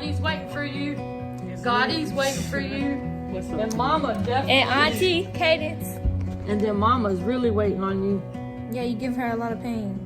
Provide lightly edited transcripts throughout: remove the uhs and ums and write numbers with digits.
Daddy's waiting for you. Goddy's waiting for you. And Mama definitely. And Auntie Cadence. And then Mama's really waiting on you. Yeah, you give her a lot of pain.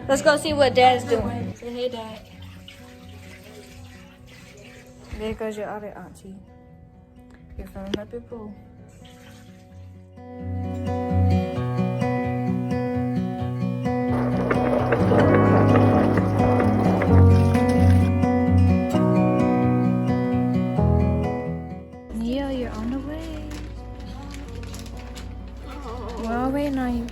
Let's go see what Dad's doing. Say hey, Dad. There goes your other auntie. You're from Happy Pool. Neo, you're on the way. We're all waiting on you.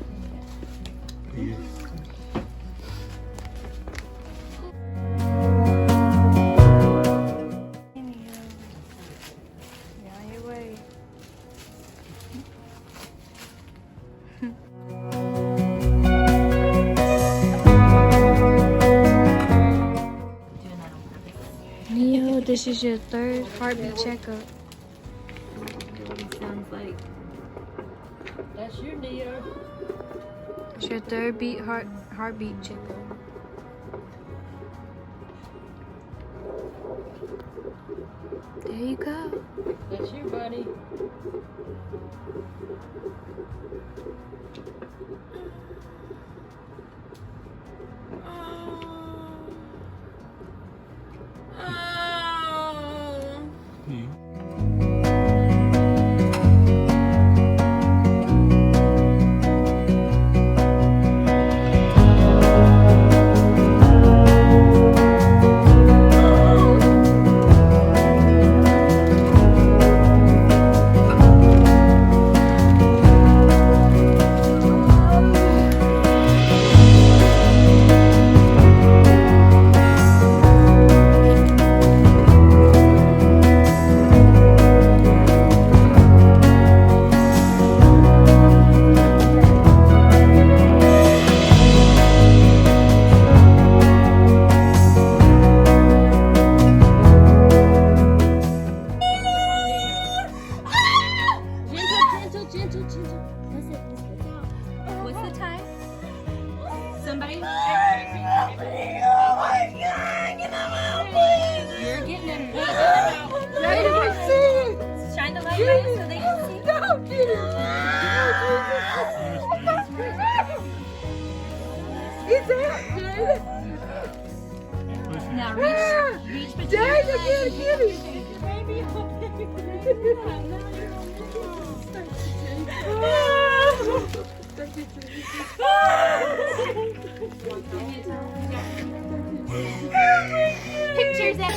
Neo, this is your third heartbeat checkup. Sounds like. That's you, Neo. It's your third heartbeat checkup. There you go. That's you, buddy. Now reach between your legs. Pictures at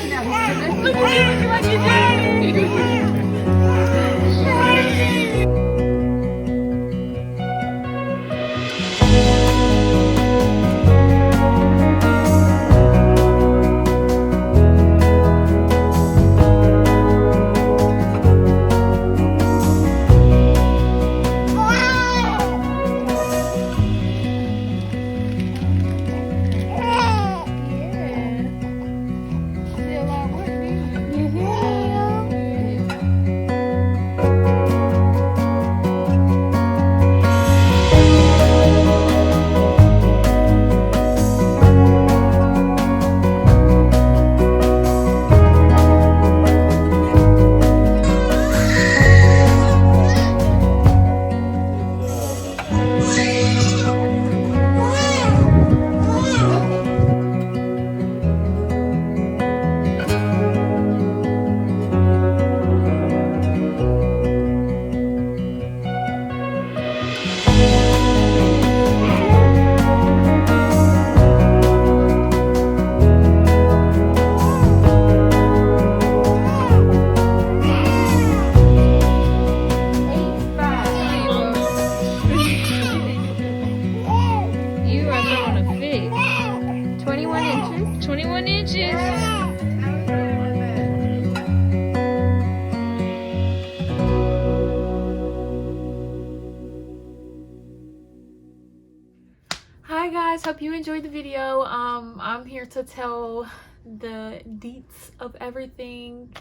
Hi guys, hope you enjoyed the video. I'm here to tell the deets of everything.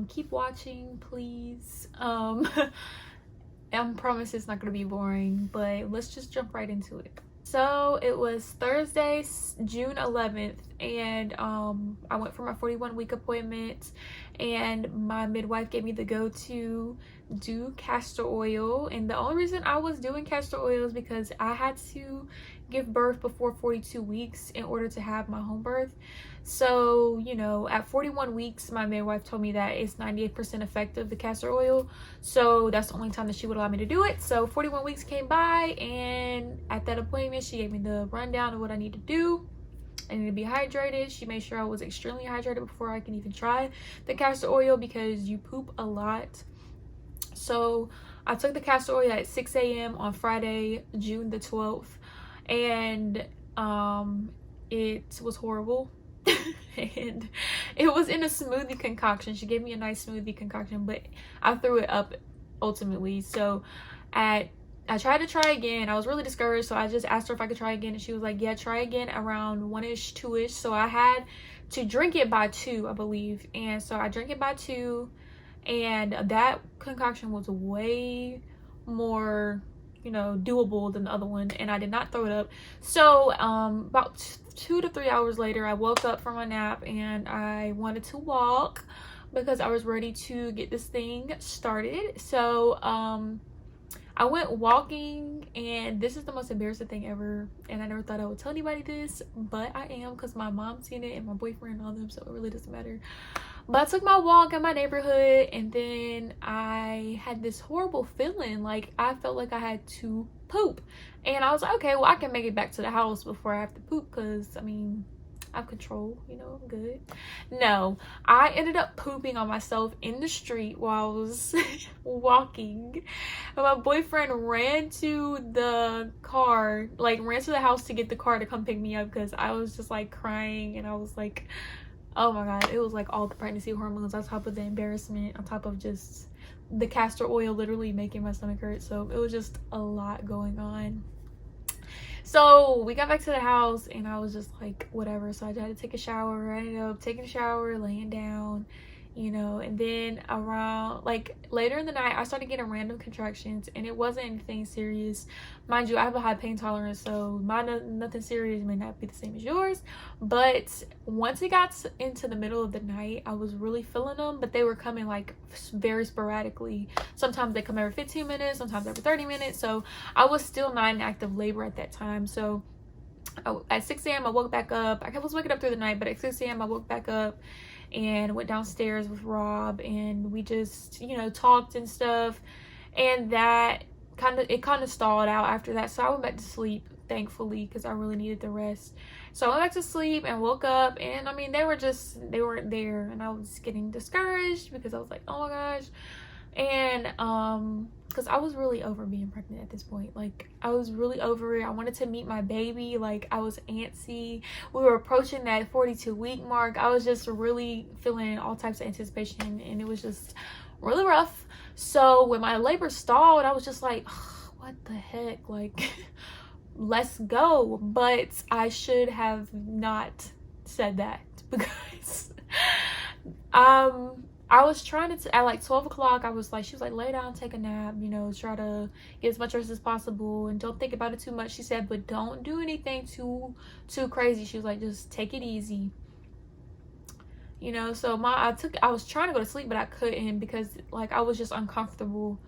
Keep watching, please. I promise it's not gonna be boring, but let's just jump right into it. So it was Thursday, June 11th, and I went for my 41-week appointment, and my midwife gave me the go to do castor oil. And the only reason I was doing castor oil is because I had to give birth before 42 weeks in order to have my home birth. So, you know, at 41 weeks, my midwife told me that it's 98% effective, the castor oil. So that's the only time that she would allow me to do it. So 41 weeks came by, and at that appointment, she gave me the rundown of what I need to do. I need to be hydrated. She made sure I was extremely hydrated before I can even try the castor oil, because you poop a lot. So I took the castor oil at 6 a.m. on Friday, June the 12th, and it was horrible. And it was in a smoothie concoction. She gave me a nice smoothie concoction, but I threw it up ultimately. So I tried to try again. I was really discouraged, so I just asked her if I could try again, and she was like, yeah, try again around 1-ish, 2-ish. So I had to drink it by 2, I believe. And so I drank it by 2, and that concoction was way more, you know, doable than the other one, and I did not throw it up. So about 2 to 3 hours later, I woke up from my nap, and I wanted to walk because I was ready to get this thing started. So I went walking, and this is the most embarrassing thing ever, and I never thought I would tell anybody this, but I am, because my mom's seen it and my boyfriend and all them, so it really doesn't matter. But I took my walk in my neighborhood, and then I had this horrible feeling, like I felt like I had to poop, and I was like, okay, well, I can make it back to the house before I have to poop, because I mean, I have control, you know, I'm good. No, I ended up pooping on myself in the street while I was walking, and my boyfriend ran to the car, like ran to the house to get the car to come pick me up, because I was just like crying, and I was like, oh my god, it was like all the pregnancy hormones on top of the embarrassment, on top of just the castor oil literally making my stomach hurt. So it was just a lot going on. So we got back to the house, and I was just like, whatever. So I had to take a shower. I ended up taking a shower, laying down, you know, and then around like later in the night, I started getting random contractions, and it wasn't anything serious. Mind you, I have a high pain tolerance, so nothing serious may not be the same as yours. But once it got into the middle of the night, I was really feeling them, but they were coming like very sporadically. Sometimes they come every 15 minutes, sometimes every 30 minutes. So I was still not in active labor at that time. So at 6 a.m. I woke back up. I was waking up through the night, but at 6 a.m. I woke back up and went downstairs with Rob, and we just, you know, talked and stuff, and that kind of stalled out after that. So I went back to sleep, thankfully, because I really needed the rest. So I went back to sleep and woke up, and I mean, they weren't there, and I was getting discouraged because I was like, oh my gosh. And because I was really over being pregnant at this point. Like, I was really over it. I wanted to meet my baby. Like, I was antsy. We were approaching that 42-week mark. I was just really feeling all types of anticipation, and it was just really rough. So when my labor stalled, I was just like, what the heck, like let's go. But I should have not said that, because I was trying to at like 12 o'clock, I was like, she was like, lay down, take a nap, you know, try to get as much rest as possible, and don't think about it too much. She said, but don't do anything too crazy. She was like, just take it easy, you know. So I was trying to go to sleep, but I couldn't, because like I was just uncomfortable.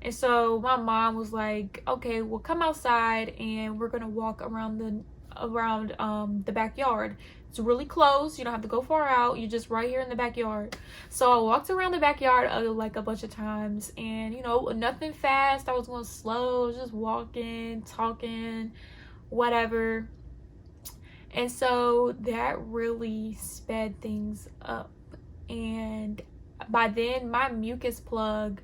And so my mom was like, okay, well, come outside and we're gonna walk around the backyard. It's really close. You don't have to go far out. You're just right here in the backyard. So I walked around the backyard like a bunch of times, and you know, nothing fast. I was going slow, just walking, talking, whatever. And so that really sped things up. And by then, my mucus plug,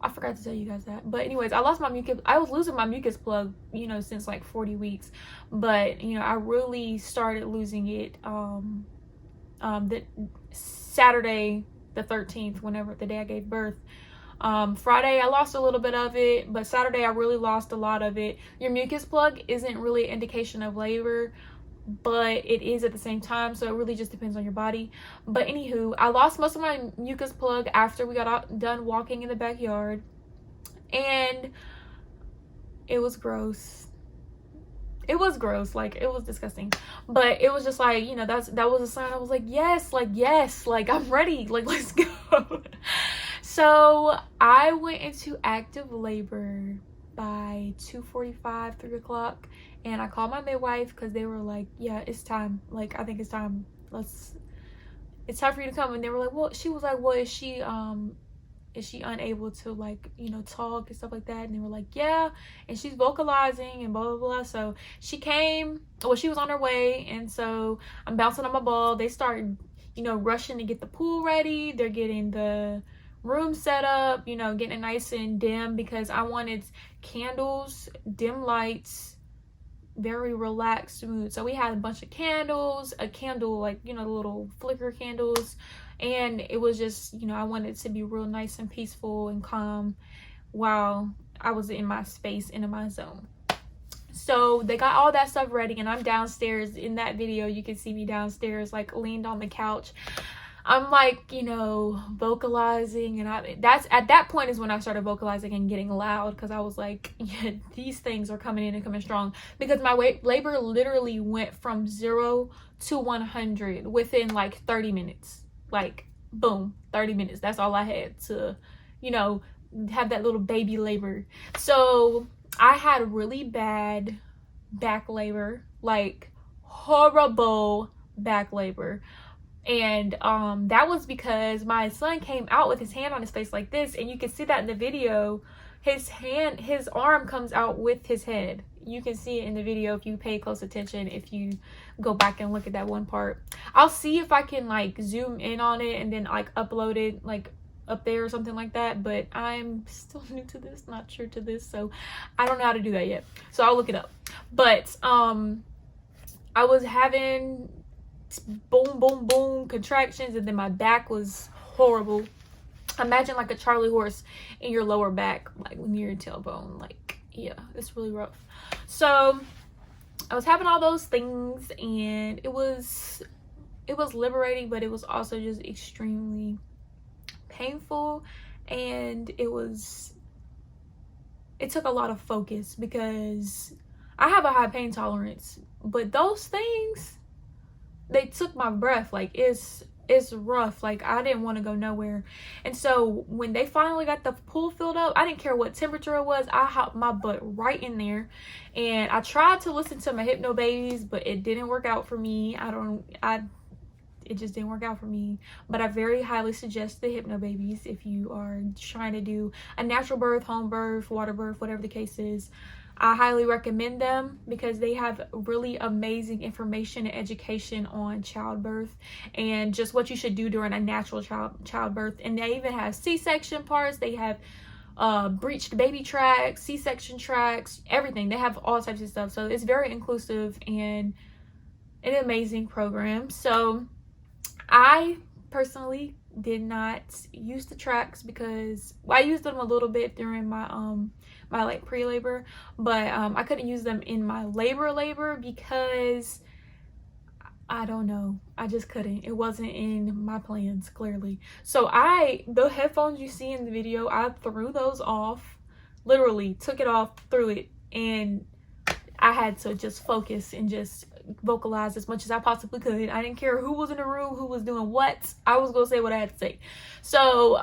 I forgot to tell you guys that, but anyways, I lost my mucus. I was losing my mucus plug, you know, since like 40 weeks, but you know, I really started losing it the Saturday the 13th, whenever the day I gave birth. Friday I lost a little bit of it, but Saturday I really lost a lot of it. Your mucus plug isn't really an indication of labor, but it is at the same time, so it really just depends on your body. But anywho, I lost most of my mucus plug after we got done walking in the backyard, and it was gross. it was gross, like it was disgusting, but it was just like, you know, that was a sign. I was like, yes, like I'm ready, like let's go. So I went into active labor by 2:45, 3 o'clock, and I called my midwife because they were like, yeah, it's time, like I think it's time, it's time for you to come. And they were like, well, she was like, well, is she unable to, like, you know, talk and stuff like that? And they were like, yeah, and she's vocalizing and blah blah blah. So she came, well, she was on her way, and so I'm bouncing on my ball. They start, you know, rushing to get the pool ready. They're getting the room set up, you know, getting it nice and dim, because I wanted candles, dim lights, very relaxed mood. So we had a bunch of candles, a candle, like, you know, the little flicker candles, and it was just, you know, I wanted it to be real nice and peaceful and calm while I was in my space and in my zone. So they got all that stuff ready, and I'm downstairs. In that video you can see me downstairs, like leaned on the couch. I'm like, you know, vocalizing, and that's at that point is when I started vocalizing and getting loud, because I was like, yeah, these things are coming in and coming strong, because my labor literally went from 0 to 100 within like 30 minutes. Like, boom, 30 minutes. That's all I had to, you know, have that little baby labor. So I had really bad back labor, like horrible back labor. And that was because my son came out with his hand on his face like this, and you can see that in the video. His arm comes out with his head. You can see it in the video if you pay close attention, if you go back and look at that one part. I'll see if I can like zoom in on it and then like upload it like up there or something like that, but I'm still new to this, not sure to this, so I don't know how to do that yet, so I'll look it up. But I was having boom boom boom contractions, and then my back was horrible. Imagine like a Charlie horse in your lower back, like near your tailbone. Like, yeah, it's really rough. So I was having all those things, and it was liberating, but it was also just extremely painful, and it took a lot of focus, because I have a high pain tolerance, but those things, they took my breath. Like, it's rough. Like, I didn't want to go nowhere. And so when they finally got the pool filled up, I didn't care what temperature it was. I hopped my butt right in there, and I tried to listen to my Hypno Babies, but it didn't work out for me. It just didn't work out for me. But I very highly suggest the Hypno Babies if you are trying to do a natural birth, home birth, water birth, whatever the case is. I highly recommend them, because they have really amazing information and education on childbirth and just what you should do during a natural childbirth. And they even have C-section parts. They have breached baby tracks, C-section tracks, everything. They have all types of stuff. So it's very inclusive and an amazing program. So I personally did not use the tracks, because I used them a little bit during my my like pre-labor, but I couldn't use them in my labor because I don't know, I just couldn't. It wasn't in my plans, clearly. So the headphones you see in the video, I threw those off, literally took it off, threw it, and I had to just focus and just vocalize as much as I possibly could. I didn't care who was in the room, who was doing what. I was gonna say what I had to say. So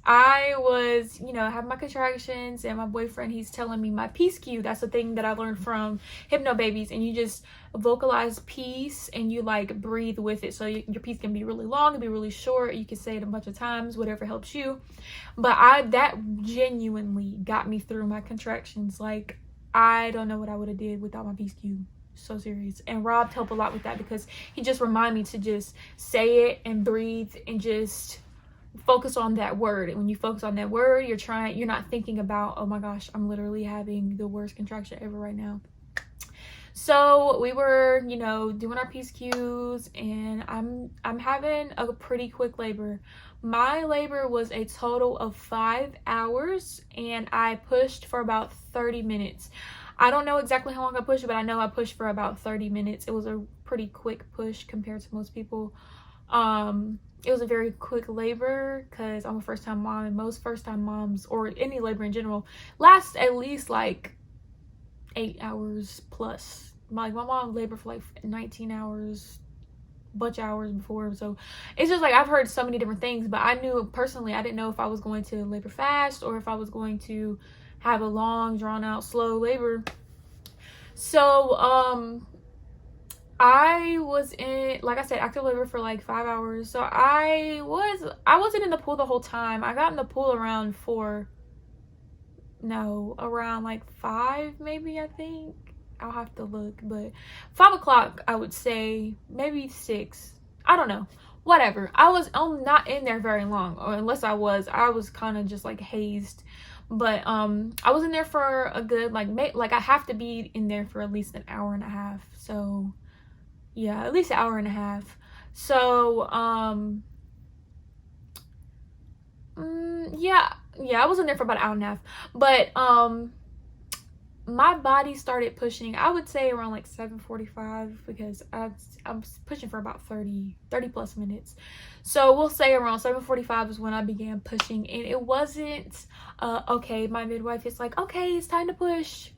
I was, you know, having my contractions, and my boyfriend, he's telling me my peace cue. That's the thing that I learned from Hypno Babies, and you just vocalize peace and you like breathe with it. So your piece can be really long, it can be really short, you can say it a bunch of times, whatever helps you. But that genuinely got me through my contractions. Like, I don't know what I would have did without my peace cue. So serious. And Rob helped a lot with that, because he just reminded me to just say it and breathe and just focus on that word. And when you focus on that word, you're not thinking about, oh my gosh, I'm literally having the worst contraction ever right now. So we were, you know, doing our peace cues, and I'm having a pretty quick labor. My labor was a total of 5 hours, and I pushed for about 30 minutes. I don't know exactly how long I pushed, but I know I pushed for about 30 minutes. It was a pretty quick push compared to most people. It was a very quick labor, because I'm a first-time mom, and most first-time moms, or any labor in general, lasts at least like 8 hours plus. My mom labored for like 19 hours, bunch of hours before. So it's just like I've heard so many different things, but I knew personally I didn't know if I was going to labor fast or if I was going to have a long, drawn out, slow labor. So I was in, like I said, active labor for like 5 hours. So I wasn't in the pool the whole time. I got in the pool around around like 5 maybe, I think. I'll have to look, but 5 o'clock I would say, maybe 6. I don't know. Whatever. I was not in there very long, or unless I was kind of just like hazed. But I was in there for a good like I have to be in there for at least an hour and a half. So yeah, at least an hour and a half. So yeah, I was in there for about an hour and a half. But my body started pushing, I would say around like 7:45, because I'm pushing for about 30 plus minutes. So we'll say around 7:45 is when I began pushing, and it wasn't okay, my midwife is like, okay, it's time to push.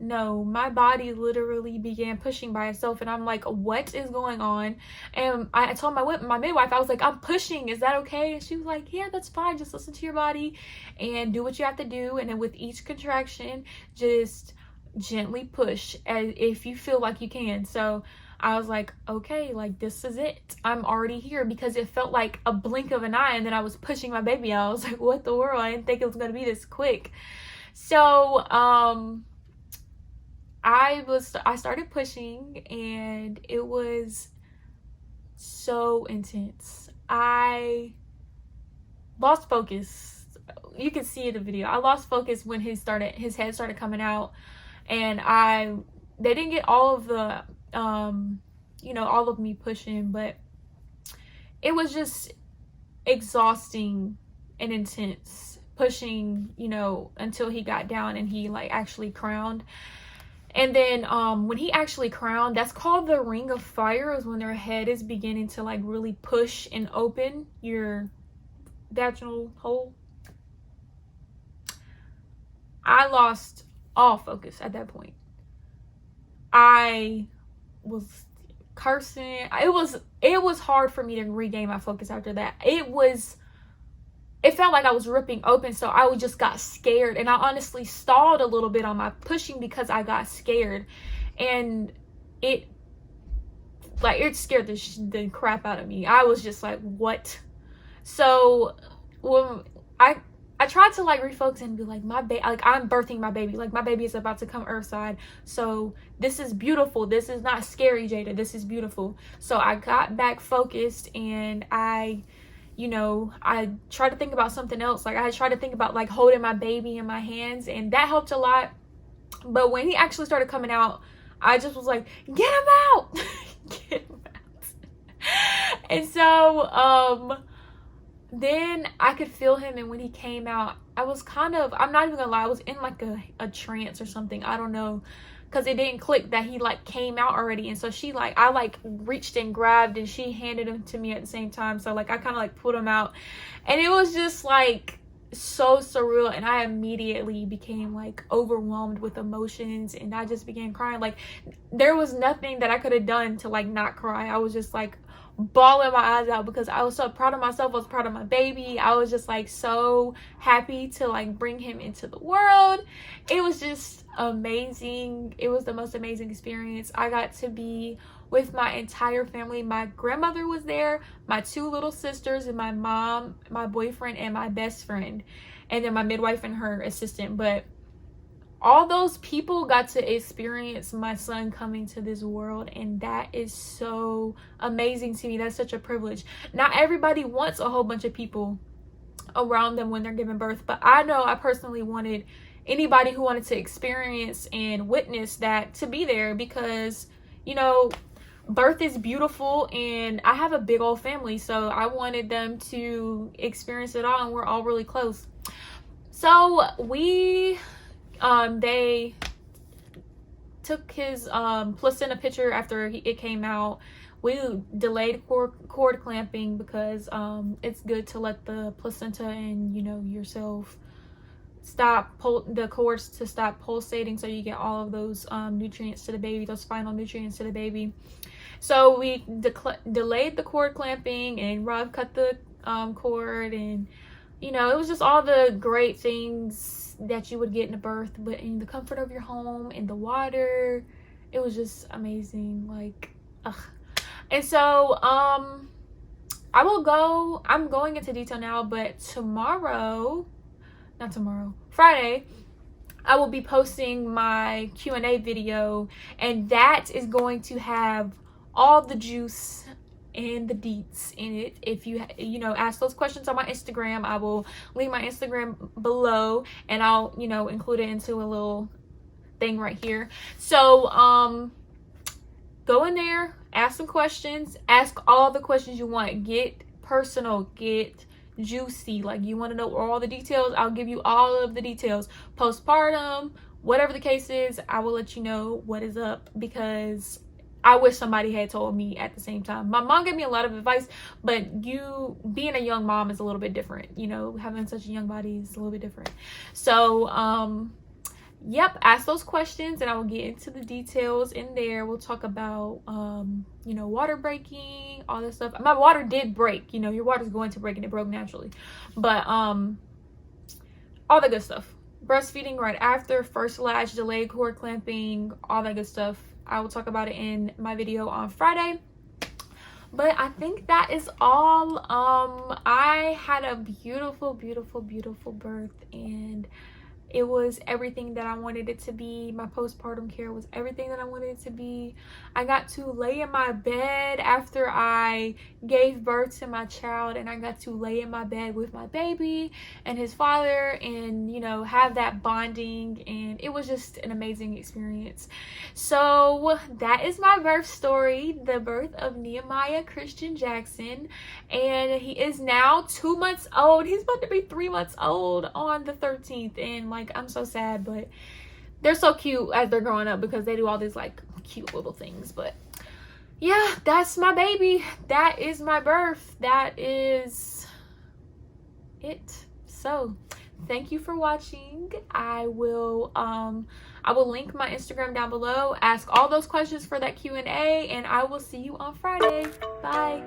No, my body literally began pushing by itself, and I'm like, what is going on? And I told my midwife, I was like, I'm pushing, is that okay? And she was like, yeah, that's fine, just listen to your body and do what you have to do, and then with each contraction just gently push as if you feel like you can. So I was like, okay, like this is it, I'm already here, because it felt like a blink of an eye and then I was pushing my baby out. I was like, what the world? I didn't think it was gonna be this quick. So I started pushing, and it was so intense. I lost focus. You can see in the video, I lost focus when his head started coming out, and they didn't get all of the all of me pushing, but it was just exhausting and intense pushing, until he got down and he like actually crowned. And then when he actually crowned, that's called the ring of fire, is when their head is beginning to like really push and open your vaginal hole. I lost all focus at that point. I was cursing. It was hard for me to regain my focus after that. It felt like I was ripping open, so I just got scared, and I honestly stalled a little bit on my pushing because I got scared, and it scared the crap out of me. I was just like, what? So when I tried to like refocus and be like, I'm birthing my baby, like my baby is about to come earthside, so this is beautiful, this is not scary, Jada, this is beautiful. So I got back focused, and I tried to think about something else. Like I tried to think about like holding my baby in my hands, and that helped a lot. But when he actually started coming out, I just was like, get him out. Get him out. And so then I could feel him, and when he came out, I was I'm not even gonna lie, I was in like a trance or something, I don't know, because it didn't click that he like came out already. And so I like reached and grabbed, and she handed him to me at the same time. So like I kind of like pulled him out, and it was just like so surreal, and I immediately became like overwhelmed with emotions, and I just began crying. Like there was nothing that I could have done to like not cry. I was just like bawling my eyes out because I was so proud of myself. I was proud of my baby. I was just like so happy to like bring him into the world. It was just amazing. It was the most amazing experience. I got to be with my entire family. My grandmother was there, my 2 little sisters, and my mom, my boyfriend, and my best friend, and then my midwife and her assistant. But all those people got to experience my son coming to this world, and that is so amazing to me. That's such a privilege. Not everybody wants a whole bunch of people around them when they're giving birth, but I know I personally wanted anybody who wanted to experience and witness that to be there, because birth is beautiful, and I have a big old family, so I wanted them to experience it all, and we're all really close. So they took his placenta picture after it came out. We delayed cord clamping because it's good to let the placenta and yourself the cords to stop pulsating, so you get all of those nutrients to the baby, those final nutrients to the baby. So we delayed the cord clamping, and Rob cut the cord, and you know, it was just all the great things that you would get in a birth, but in the comfort of your home, in the water. It was just amazing. Like, ugh. And so I'm going into detail now, but Friday, I will be posting my Q&A video, and that is going to have all the juice and the deets in it. If you ask those questions on my Instagram, I will leave my Instagram below, and I'll include it into a little thing right here. So go in there, ask some questions, ask all the questions you want, get personal, get juicy. Like, you want to know all the details, I'll give you all of the details. Postpartum, whatever the case is, I will let you know what is up, because I wish somebody had told me at the same time. My mom gave me a lot of advice, but being a young mom is a little bit different. Having such a young body is a little bit different. So yep, ask those questions, and I will get into the details in there. We'll talk about water breaking, all this stuff. My water did break. Your water's going to break, and it broke naturally, but all the good stuff. Breastfeeding right after, first latch, delayed cord clamping, all that good stuff. I will talk about it in my video on Friday. But I think that is all. I had a beautiful, beautiful, beautiful birth, and it was everything that I wanted it to be. My postpartum care was everything that I wanted it to be. I got to lay in my bed after I gave birth to my child, and I got to lay in my bed with my baby and his father, and have that bonding, and it was just an amazing experience. So that is my birth story, the birth of Neiamiah Christian Jackson, and he is now 2 months old. He's about to be 3 months old on the 13th, and I'm so sad, but they're so cute as they're growing up, because they do all these cute little things. But yeah, that's my baby. That is my birth. That is it. So thank you for watching. I will link my Instagram down below. Ask all those questions for that Q&A, and I will see you on Friday. Bye.